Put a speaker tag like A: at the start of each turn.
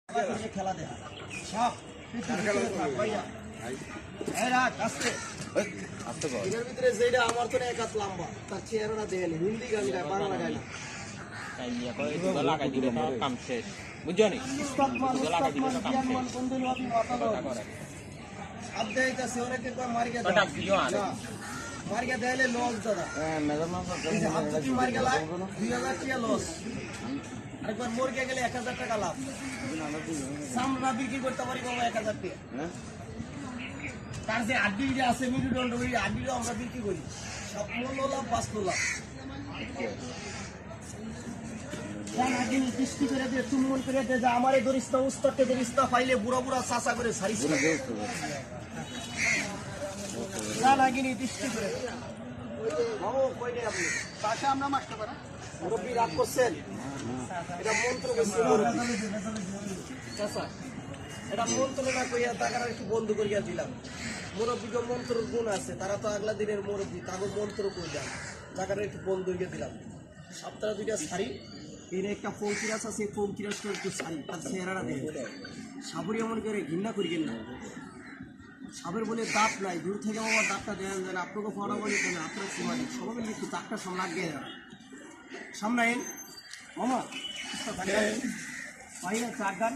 A: খেলা দেখা সব এর ভিতরে যেটা আমার তো এক হাত লম্বা তার চেহারাটা দেখেনি হিন্দি গান গায় বাংলা গায় না মারিয়া দেয়ালে লস দাদা মারিয়া 2000 টাকা লস আরেকবার মুরগি গেলে 1000 টাকা লাভ সামরা বিক্রি করতে পারি বাবা 1000 টাকা তার যে আড্ডি যে আছে মিরুদণ্ড ওই আড্ডিও আমরা বিক্রি করি সব মূল্য লাভ 5 লাভ দৃষ্টি করে দিয়ে চুম্বন করে দিয়ে যে আমার এই দরিস্তা উস্তাদকে দরিস্তা পাইলে বুড়া বুড়া চাচা করে সারিস নাগিনী দৃষ্টি করে বাবু কই রে আপনি পাশে আমরা মাস্টার পারা মুরব্বি রাগ করছেন এটা মন্ত্র বেশি চাচা এটা মন্ত্র না কইয়া টাকাটা একটু বন্ধ করিয়া দিলাম মুরব্বিকে মন্ত্র গুণ আছে তারা তো আগলা দিনের মুরব্বি তাকে মন্ত্র করে দেন টাকাটা একটু বন্ধ করিয়া দিলাম সপ্তাহে 2টা শাড়ি এর একটা ফৌকিরাস আছে ফৌকিরাসটা একটু শাড়ি তার চেহারাটা দেখে সাবরি এমন করে ঘৃণা করিয়েন না সাবের বলে দাঁত নাই দূর থেকে বাবা দাঁতটা দেন যেন আপনাকে ফটো বলি কেন আপনার সীমানি সবাই মিলে একটু দাঁতটা সামনে আগে সামনে মামা পাই না 4 গান